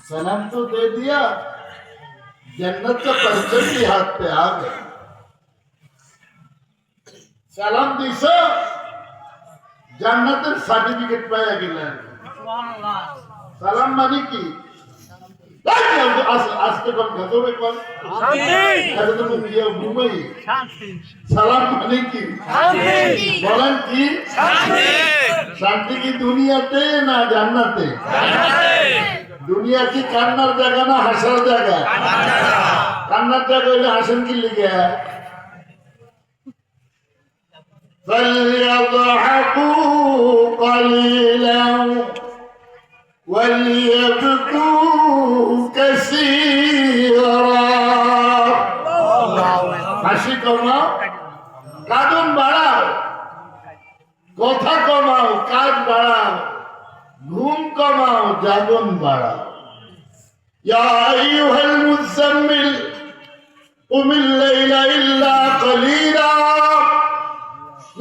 सलाम तो दे दिया, जन्नत का परचम भी हाथ पे आ गया। सलाम दिशा জান্নাতের সার্টিফিকেট পাইয়া গেলেন। সালাম মানে কি? আজকে কোন গজবে কোন সালাম মানে কি? বলেন কি? শান্তি কি দুনিয়াতে না জান্নাতে? দুনিয়া কি কান্নার জায়গা না হাসার জায়গা? কান্নার জায়গা হইলে হাসেন কি লিখে? فليضحكوا قليلا وليبكوا كثيرا হাসি কমাও, কাঁদন বাড়াও, কথা কমাও, কাজ বাড়াও, ঘুম কমাও, জাগন বাড়াও। ইয়া আইয়ুহাল মুযাম্মিল কুমিল লাইলা ইল্লা কলিলা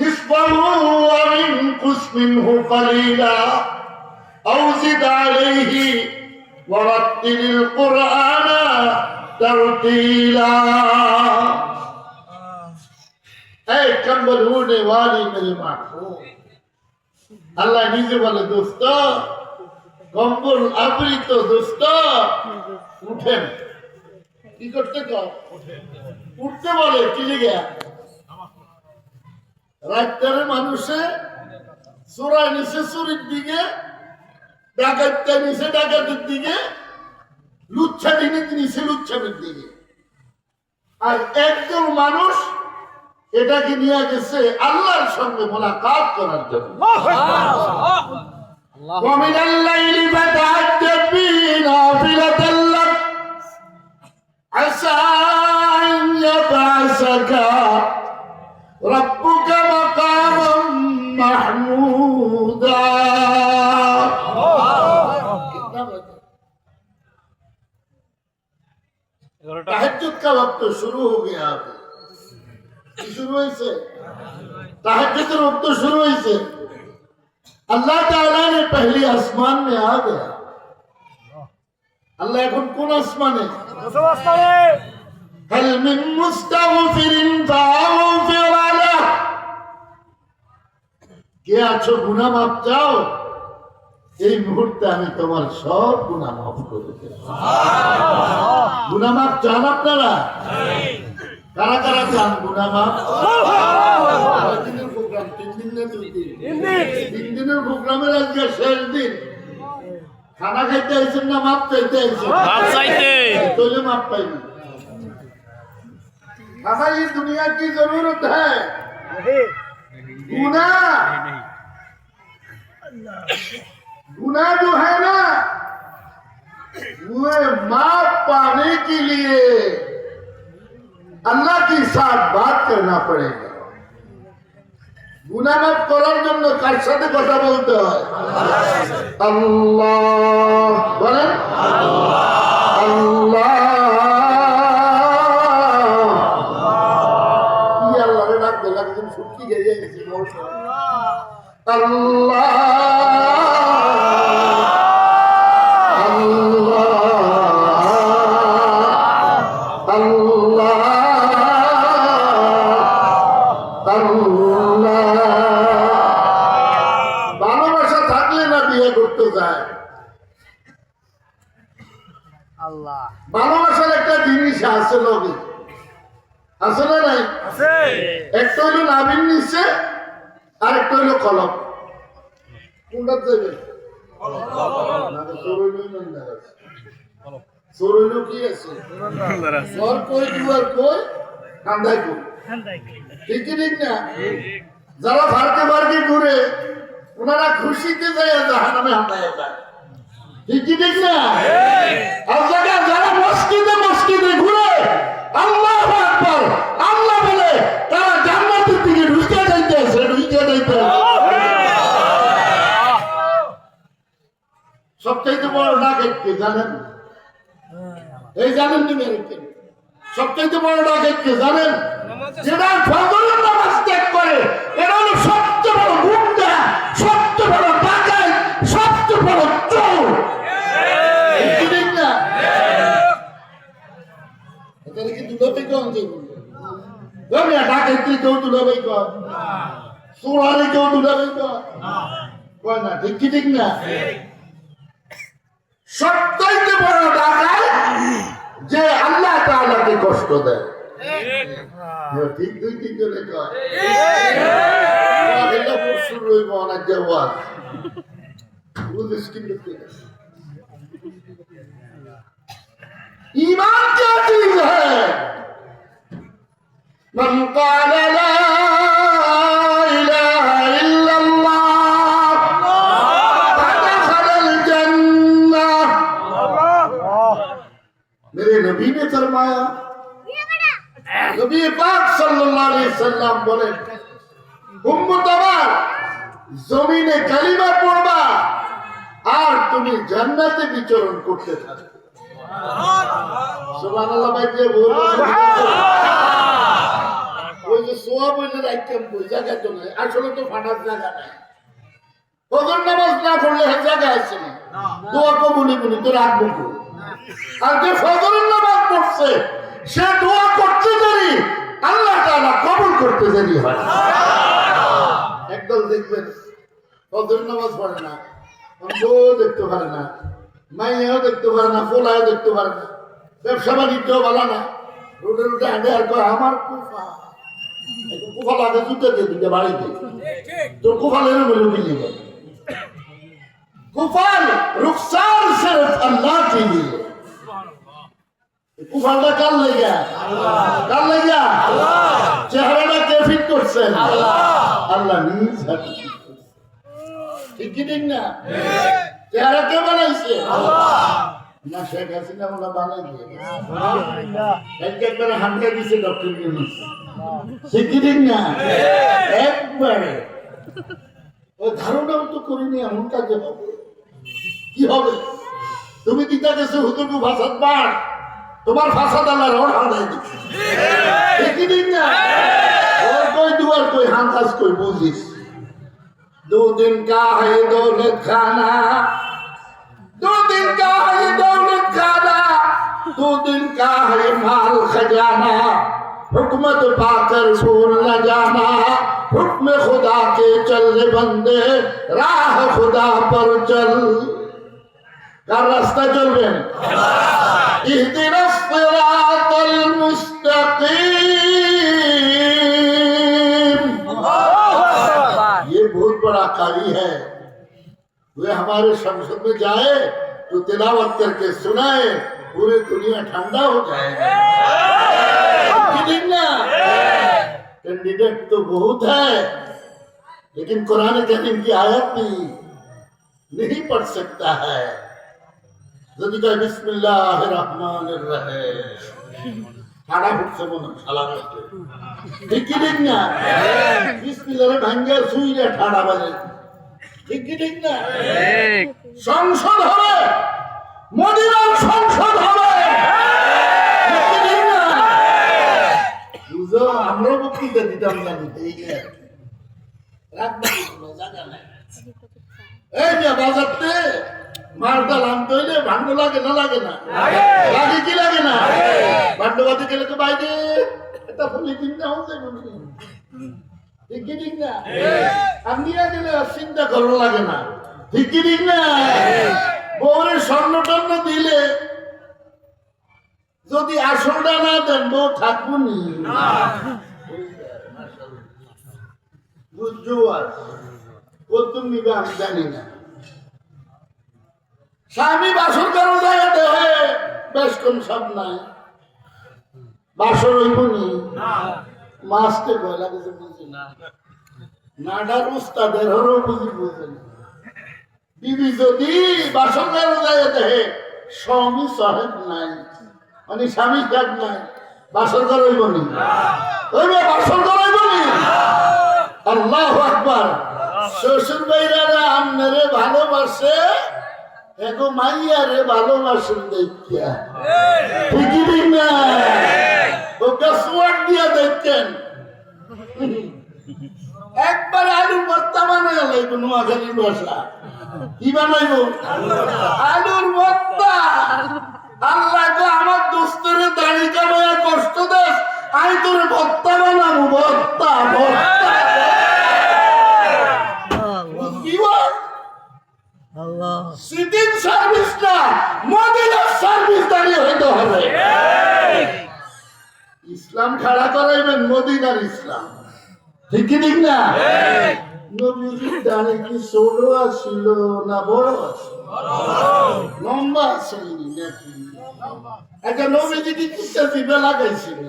نصفه وانقص منه قليلا أو زد عليه ورتل القرآن ترتيلا اے کمبل ہونے والی میرے محبوب اللہ نیزے والے دوستو কম্বল আবৃত দোস্ত উঠেন। কি করতে কও? উঠতে বলে কি লিগে? রাত্রে মানুষে চোরাই নিচে চুরির দিকে, ডাকাতটা নিচে ডাকাতের দিকে, লুচ্ছা নিচে লুচ্ছামের দিকে। আর একজন মানুষ এটাকে নিয়ে গেছে আল্লাহর সঙ্গে মোলাকাত করার জন্য। ومن الليل فتهجد به نافلة لك عسى أن يبعثك ربك مقاما محمودا। तहज्जुद का वक्त शुरू हो गया। शुरू हुई से तहज्जुद का वक्त शुरू हुई से अल्लाह ताला ने पहली आसमान में आ गया। अल्लाह এখন কোন আসমানে? هل من مستغفر فاغفر له। কে আছো গুনাহ মাফ চাও? এই মুহূর্তে আমি তোমার সব গুনাহ মাফ করে দেব। গুনাহ মাফ চান আপনারা? কারা কারা চান গুনাহ মাফ? তিন দিনের প্রোগ্রামের আজকে শেষ দিন। খানা খাইতে আইছেন না মাপ চাইতে আইছেন? তাহলে মাপ পাইবেন। हमारी दुनिया की जरूरत है गुनाह। गुनाह जो है ना वो माफ पाने के लिए अल्लाह के साथ बात करना पड़ेगा। गुनाह माफ করার জন্য কার সাথে কথা বলতে হয়? আল্লাহ বলেন আল্লাহ। আল্লাহ ভালোবাসা থাকলে না বিয়ে করতে যায়। ভালোবাসার একটা জিনিস আছে লোকে, আছে না নাই? একটা হইল নাবিন নিচ্ছে আর একটা হইল কলম। কোনটা দেবে? চোরইল কি আছে? কই দুয়ার কই কান্দাই কই। ঠিক ঠিক না? যারা ফারকে ফারকে ঘুরে ওনারা খুশিতে যায় জাহান্নামে হামলায় যায়। ঠিক ঠিক না? আর যারা মসজিদে মসজিদে ঘুরে আল্লাহু আকবার আল্লাহ বলে তারা জান্নাতের দিকে ঢুকে যাইতেছে, ঢুকে যাইতেছে। সবচাইতে বড় ডাকাত কে জানেন? এই জানেন নি মেরেকে? সবচাইতে বড় ডাকাত কে জানেন? যেটা ফজরের নামাজ ত্যাগ করে, এটা হলো সবচেয়ে বড় গুন্ডা, সবচেয়ে বড় ডাকাত, সবচেয়ে বড় চোর। ঠিক না? দুলাভাই কন যে দুনিয়া ডাকাইতে কেউ দুলাভাই কন সোলারে কেউ দুলাভাই কন কয় না ঠিক কি ঠিক না সবচাইতে বড় ডাকাই যে আল্লাহ তাআলাকে কষ্ট দেয় ঠিক দুই তিন জনে কয় এটা পরশুর রইব অনেক দেওয়াল বুঝিস কিন্তু ईमान क्या चीज है मन قال لا इलाहा इल्लल्लाह फदखल الجन्नह मेरे नबी ने फरमाया नबी पाक सल्लल्लाहु अलैहि वसल्लम बोले उम्मत আমার জমিনে কালিমা পড়বা আর তুমি জান্নাতে বিচরণ করতে থাকবে সুবহানাল্লাহ ভাই যে বলবো ওই যে সোয়া বইলে রাখতাম ওই জায়গা তো নাই আসলে তো ফাটার জায়গা নাই ফজর নামাজ না পড়লে হ্যাঁ জায়গা আছে না দোয়া কবুলি বলি তো রাখবো আর যে ফজরের নামাজ পড়ছে সে দোয়া করতে দেরি আল্লাহ তাআলা কবুল করতে দেরি হয় একদল দেখবেন ফজর নামাজ পড়ে না বউ দেখতে পারে না মাইয়াও দেখতে পারে না ফোলাও দেখতে পারে না ব্যবসা বাণিজ্য ভালো না রোডে রোডে হাঁটে আর আমার কুফা কুফা লাগে জুতে দিয়ে দুটো বাড়িতে তোর কুফালের বলে মিলিয়ে গেল কুফাল রুখসার সির্ফ আল্লাহ के लिए কুফালটা কার লাগা কার লাগা চেহারাটা কে ফিট করছেন আল্লাহ নিজ হাতে ঠিক কি ঠিক না চেহারা কে বানাইছে না শেখ হাসিনা ওরা বানাই একবারে হামলা দিছে ডক্টর ইউনূস ঠিক কি ঠিক না একবারে ওই ধারণাও তো করিনি এমন কাজে হবে কি হবে তুমি দিতে গেছো হুজুরকে ফাসাদ বাড় তোমার ফাসাদ আল্লাহ রড হাঁদাই দিচ্ছে ঠিক কি ঠিক না ওর কই দুয়ার কই হাঁকাস কই বুঝিস दो दिन का है दौलत खाना 2 दिन का है दौलत खाना 2 दिन का है माल खजाना हुकूमत पाकर भूल न जाना हुक्म खुदा के चल रे बंदे राह खुदा पर चल কার রাস্তা চলবেন ইহদিনাস সিরাতাল মুস্তাকিম ये बहुत बड़ा कारी है वे हमारे संसद में जाए तो तिलावत करके सुनाए पूरी दुनिया ठंडा हो जाएगी कैंडिडेट तो बहुत है लेकिन कुरान करीम की आयत भी नहीं पढ़ सकता है यदि कहे बिस्मिल्लाहिर रहमानिर रहीम ঠাড়া ফুটছে মনে শালা রাখতে ঠিক কি ঠিক না বিসমিল্লাহ ভাঙ্গে সুইরে ঠাড়া বাজে ঠিক কি ঠিক না সংসদ হবে মদিনার সংসদ হবে ঠিক কি ঠিক না বুঝো আমরা বক্তৃতা দিতাম জানি এই যে রাখবা কোনো জায়গা নাই এই যে বাজারতে মালটা আনতে হইলে ভান্ড লাগে না লাগে না লাগে কি লাগে না ভান্ডবাদে গেলে তো বাইরে একটা ফুলি চিন্তা হচ্ছে ঠিক কি ঠিক না আপনি গেলে চিন্তা করা লাগে না ঠিক কি ঠিক না বউরের স্বর্ণ টর্ণ দিলে যদি আসলটা না দেন বউ থাকবো নি বুঝছো আর প্রথম নিবে আমি জানি না স্বামী বাসর কারো জায়গাতে হয়ে বেশ কোন সব নাই বাসর হইব নি মাছতে ভয় লাগে বুঝি না নাডার উস্তাদের হরও বুঝি বুঝে না বিবি যদি বাসর কারো জায়গাতে হে স্বামী সাহেব নাই মানে স্বামী কাজ নাই বাসর কার হইব নি হইবে বাসর কার হইব নি আল্লাহু আকবার শ্বশুর ভাইরা আপনারে ভালোবাসে এগো মাইয়া রে ভালোবাসেন দেখিয়া ঠিকই না ওকে সোয়াট দিয়া দেখছেন একবার আলুর ভর্তা বানাইয়া লাগবে নোয়াখালীর ভাষা কি বানাইব আলুর ভর্তা আল্লাহ তো আমার দোস্তরে দাড়ি কামাইয়া কষ্ট দেয় তোরে ভত্তা বানাবো, ভত্তা ভত্তা। কি বল? সিটিং সার্ভিস না, মদিনার সার্ভিস দাঁড়িয়ে হইতে হবে। ইসলাম খাড়া করাইবেন মদিনার ইসলাম, ঠিক কি ঠিক না? নবীজির দাঁড়ে কি ছোট আসছিল না বড় আসছিল? লম্বা আসছিল নাকি? একটা নবীজি কি কুত্তা জিভে লাগাইছিল?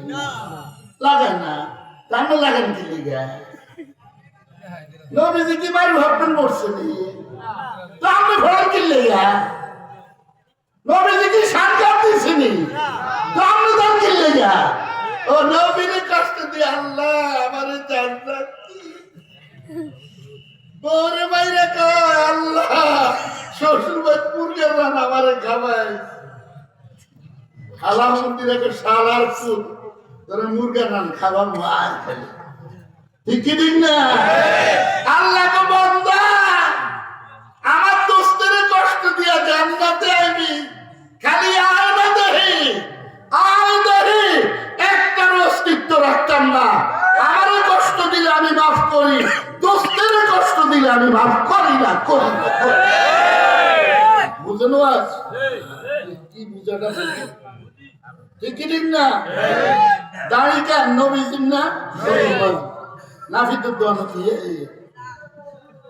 লাগায় না, তাহলে লাগান কি লিগা? নবীজি কি বাড়ি ভাববেন করছেন? তাহলে ভয় কি লিগা? নবীজি কি সাংঘাত দিয়েছেন? তাহলে দাম কি লিগা? ও নবীরে কষ্ট দিয়ে আল্লাহ আমারে জান্নাত বরে বাইরে কয় আল্লাহ শ্বশুর বাড়ি মুরগের রান আমারে খাওয়ায়। আলামুদ্দিন একটা শালার ফুল তোর মুরগের রান খাওয়া মার খেলে, ঠিক কি ঠিক না? আল্লাহ তো বান্দা আমার দোস্তের কষ্ট দিয়া জান্নাতে আইবি, খালি আয় না দেহি, আয় দেহি, একটার অস্তিত্ব রাখতাম না। আমারও কষ্ট দিলে আমি মাফ করি, দোস্তের কষ্ট দিলে আমি মাফ করি না, করি না। বুঝেন আজ কি বুঝাটা? ঠিক কি ঠিক না? দাঁড়ি কেন নবীজির না? নাফিদের দোয়ানে ধুয়ে,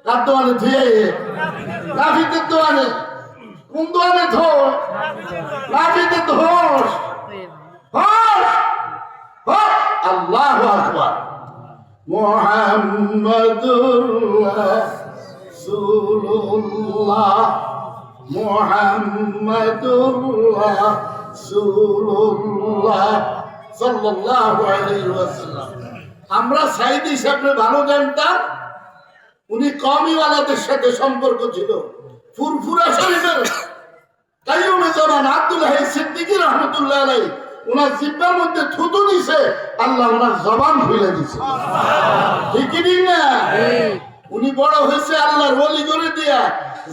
কার দোয়ানে ধুয়ে? নাফিদের দোয়ানে। কোন দোয়ানে ধোস? নাফিদের ধোস। আল্লাহু আকবার। মুহাম্মাদুর রাসূলুল্লাহ, মুহাম্মাদুর রাসূলুল্লাহ সাল্লাল্লাহু আলাইহি ওয়াসাল্লাম। আমরা সাইদি সাহেবকে ভালো জানতাম, উনি কওমিওয়ালাদের সাথে সম্পর্ক ছিল। ফুরফুরা শরীফের কাইয়ুমে জামান আব্দুল্লাহ সিদ্দিকী রাহমাতুল্লাহ আলাইহি ওনার জিহ্বার মধ্যে থুতু দিছে, আল্লাহ ওনার জবান খুলে দিছে, ঠিক কি না? উনি বড় হয়েছে আল্লাহর ওলি করে দিয়া।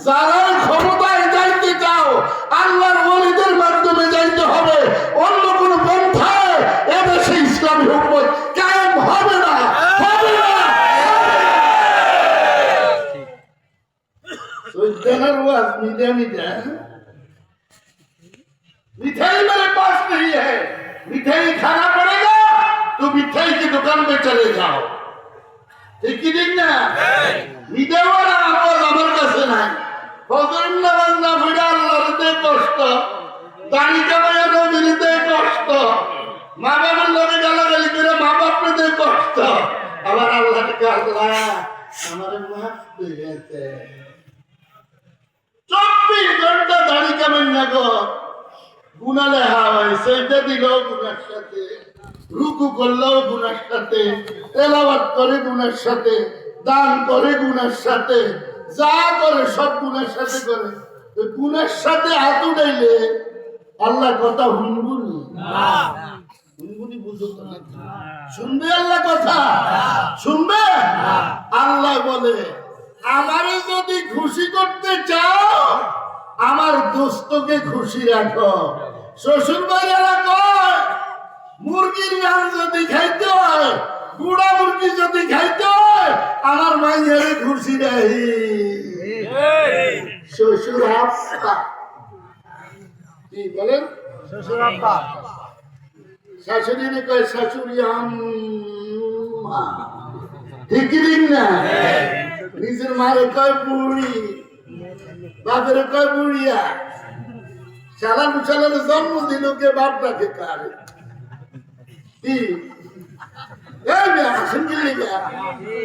যারা ক্ষমতায় যাইতে চাও আল্লাহর ওলিদের মাধ্যমে যাইতে হবে, অন্য কোন পন্থায় এদেশে ইসলামী হুকুমত কায়েম হবে না, হবে না। मिठाई मेरे पास नहीं है, मिठाई खाना पड़ेगा तो मिठाई की दुकान पे चले जाओ, ठीक ही ठीक ना? मिठाई वाला आवाज আমার কাছে নাই। ফজর নামাজ না পড়ে আল্লাহর তে কষ্ট, দাড়ি কামাইয়া নবীর তে কষ্ট, মা বাবার লগে গালাগালি করে মা বাপরে তে কষ্ট, আবার আল্লাহর কাছে আল্লাহ আমারে মাফ করে দিতে। 24 ঘন্টা দাড়ি কামাই না গো, গুনাহ লেখা হয়, সেজদা দিলেও গুনার সাথে, রুকু করলেও গুনার সাথে, তেলাওয়াত করে গুনার সাথে, দান করে গুনার সাথে, যা করে সব গুনার সাথে করে। গুনার সাথে হাত উঠাইলে আল্লাহ কথা হুনবুনি না, হুনবুনি বুঝো তো না? শুনবে আল্লাহ কথা? শুনবে? আল্লাহ বলে আমারে যদি খুশি করতে চাও আমার দোস্তকে খুশি রাখো। শ্বশুর বাড়িরা কয় মুরগির রান যদি খাইতে হয়, বুড়া মুরগি যদি খাইতে হয়, আমার মাইয়ারে খুশি রাখি। শ্বশুর আব্বা কি বলেন? শ্বশুর আব্বা। শাশুড়িরে কয় শাশুড়ি আম্মা, ঠিক না? নিজের মারে কয় বুড়ি, বাপের কয় বুড়িয়া। সালা মুসালার জন্ম দিল কে, বাপটাকে কার? কি আসেন কি লিখা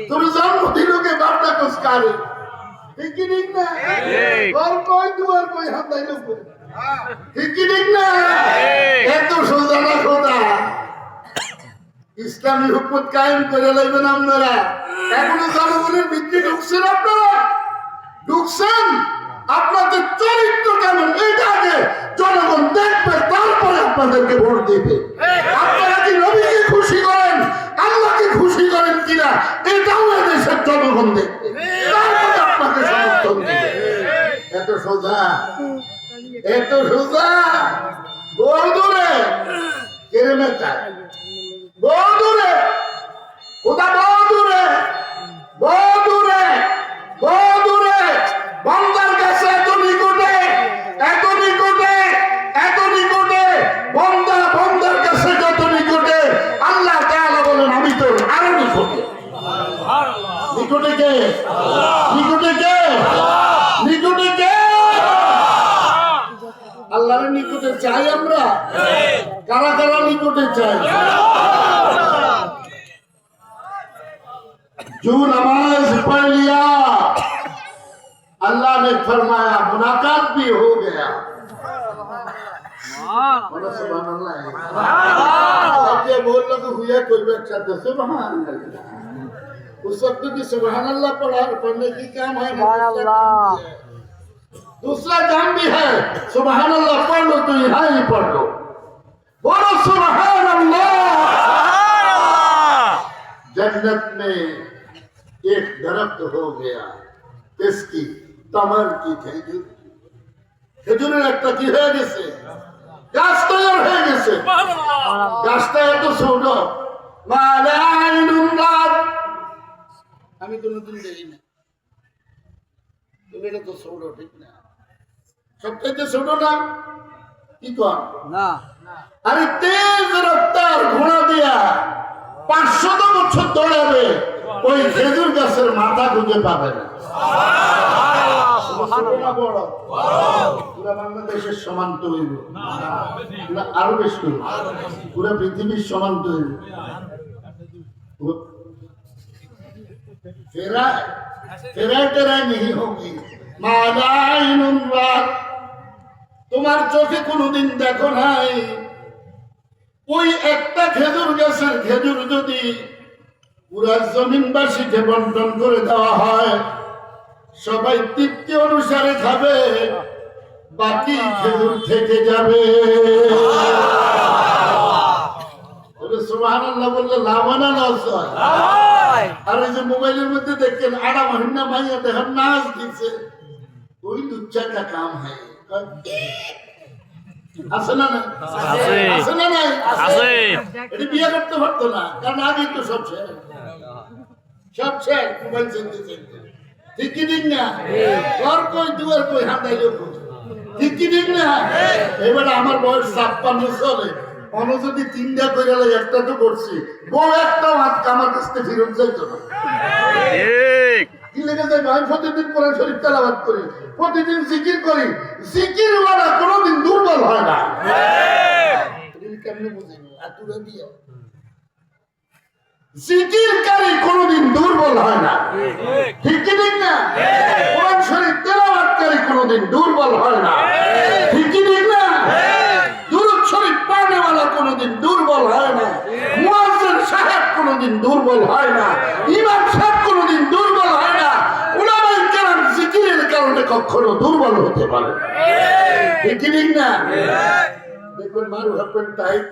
তোর জন্ম দিল কে, বাপটা কোস কার? ঠিক ঠিক না? ওর কই দুয়ার কই হাতাই লোক, ঠিক ঠিক না? এত সোজা না খোদা। ইসলামী হুকুমত কায়েম করে লাগবেন আপনারা। এখনো জনগণের ভিত্তি ঢুকছেন, আপনারা ঢুকছেন। আপনাদের চরিত্র কেমন এটা আগে জনগণ দেখবে, তারপরে আপনাদেরকে ভোট দেবে। আপনারা কি নবীকে খুশি করেন, আল্লাহকে খুশি করেন কিনা এটাও দেশের জনগণ দেখবে, তারপরে আপনাকে সমর্থন দেবে। এত সোজা, এত সোজা। বল দূরে কেড়ে মেটা, বল ওটা বহু দূরে, বহু দূরে, বহু দূরে, বন্দার কাছে এত নিকটে, এত নিকটে, এত নিকটে, বন্দা বন্দার কাছে যত নিকটে, আল্লাহ তাআলা বলেন আমি তোর আরো নিকটে। নিকটে কে? নিকটে কে? নিকটে কে? আল্লাহর নিকটে চাই আমরা? কারা কারা নিকটে চাই? जो नमाज पढ़ लिया अल्लाह ने फरमाया मुलाकात भी हो गया। बोल लो तो हुआ कोई भी अच्छा तो सुभान अल्लाह। उस वक्त भी सुभान अल्लाह पढ़ने की काम है। दूसरा काम भी है सुभान अल्लाह पढ़ लो तो यहाँ ही पढ़ लो, बोलो सुभान अल्लाह। जन्नत में एक दरख्त हो गया, किसकी? तमर की खेजूर। খেজুরের একটা কি হয়ে গেছে? গাছ তৈরি হয়ে গেছে। গাছটা এত ছোট, আমি কোনোদিন দেখি না। এটা তো ছোট, ঠিক না? সবচাইতে ছোট না? কি কর না? আরে তেজ রফতার ঘোড়া দিয়া 500 বছর দৌড়াবে, ওই খেজুর গাছের মাথা খুঁজে পাবে না। পুরা বাংলাদেশের সমান তৈরি না, আরো বেশি পুরা পৃথিবীর সমান তৈরি। ফেরায় नहीं होगी। তোমার চোখে কোনোদিন দেখো নাই, ওই একটা খেজুর গাছের খেজুর যদি পুরা জমিনবাসীকে বন্টন করে দেওয়া হয়, সবাই তৃপ্তি অনুসারে খাবে, বাকি খেজুর থেকে যাবে। সুবহানাল্লাহ বললে লাভ না লস হয়? আর এই যে মোবাইলের মধ্যে দেখেন আড়া মহিনা মাইয়া দেখেন নাচ দিচ্ছে, ওই লুচ্চা কা কাম হয়। আছে না নাই? আছে না নাই? এটা বিয়ে করতে পারতো না, কারণ আগে তো সব শেষ, সব শেষ মোবাইল চলতে চলতে। ঠিক কি ঠিক না? ঘর কই দুয়ার কই হাঁটাইলো, ঠিক কি ঠিক না? এবার আমার বয়স 56 চলে, অন্য যদি 3টা করে গেলে একটা তো করছি, বউ একটা আমার কাছ থেকে ফিরত যাইতো না। কি লেগে যায়? আমি প্রতিদিন কোরআন শরীফ তেলাওয়াত করি, প্রতিদিন জিকির করি, জিকির ওয়ালা কোনোদিন দুর্বল হয় না। কেমনে বুঝেন? আতুরা দিয়ে জিকিরকারী কোনোদিন দুর্বল হয় না, ঠিক কি ঠিক না? কোরআন শরীফ তেলাওয়াতকারী কোনোদিন দুর্বল হয় না, ঠিক কি ঠিক না? দুরূদ শরীফ পড়নেওয়ালা কোনোদিন দুর্বল হয় না, মুয়াজ্জিন সাহেব কোনোদিন দুর্বল হয় না, ইমাম সাহেব কোনোদিন দুর্বল হয় না, উলামায়ে কেরাম জিকিরের কারণে কখনো দুর্বল হতে পারে না, ঠিক কি ঠিক না? দেখবেন মারু হাপেন টাইট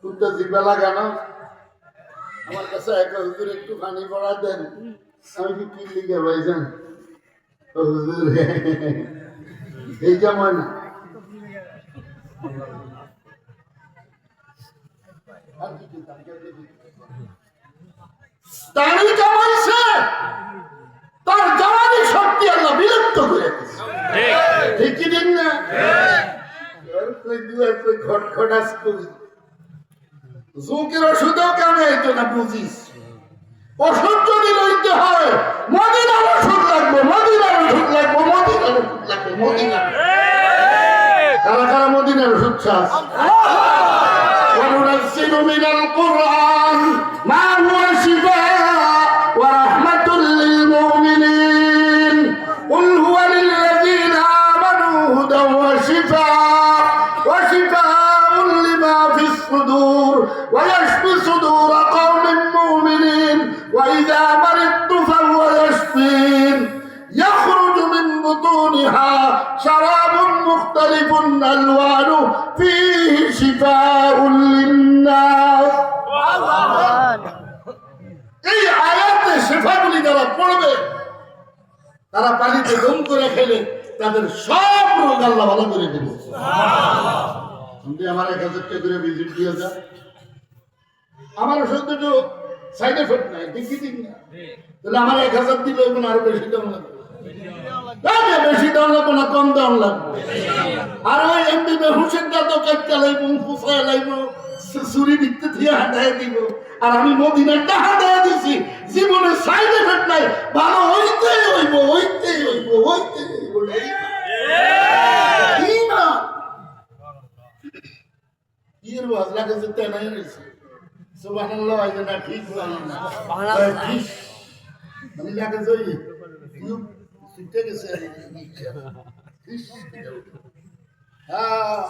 কুত্তা জিবা লাগানো, আমার কাছে এক হুজুর একটু পানি পড়া দেন, আমি কি লিখে ভাইজান হুজুর এই জামাই না তারই জামাইছে, তার জামানি শক্তি আল্লাহ বিলুপ্ত করে দিয়েছে, ঠিক কি ঠিক না? কই দুয়ার কই খটখটাস করি, জোকের ওষুধও কামে হইতো না, বুঝিস? ওষুধ যদি লইতে হয় মদিনার ওষুধ লাগবে, মদিনার ওষুধ লাগবে, মদিনার ওষুধ লাগবে, মদিনার। কারা কারা মদিনার ওষুধ চাস? وننزل من القرآن ما هو شفاء ورحمة للمؤمنين قل هو للذين آمنوا هدى وشفاء لما في الصدور ويشفي صدور قوم مؤمنين وإذا مرضت فهو يشفين يخرج من بطونها شراب مختلف ألوانه فيه شفاء للناس। এই আয়াতে শিফাগুলি যারা পড়বে তারা পানিতে দম করে খেলে তাদের সব রোগ আল্লাহ ভালো করে দেবে। আমার 1000 টাকা করে ভিজিট দিয়ে যা, আমার শুধু সাইড এফেক্ট নাই, ঠিক কি ঠিক না? তাহলে আমার 1000 দিলে কোনো আরো বেশি দাম লাগবে, বেশি দাম লাগবে না, কম দাম লাগবে। আর ওই এমবি বেহুশেরটা তো কাটতে লাইব, ফুফায় লাইব, চুরি বিকতে দিয়ে হাঁটায় দিব। আর আমি মদিনার টাকা দিয়ে দিছি, জীবনে সাইড এফেক্ট নাই, ভালো হইতেই হইব, হইতেই হইব, হইতেই হইব। এর বাজলা কাছে তেনাই রয়েছে, সুবহানাল্লাহ, এই না ঠিক জানি না, ঠিক আমি লাগে যাই ইউ সিটে গেছে, হ্যাঁ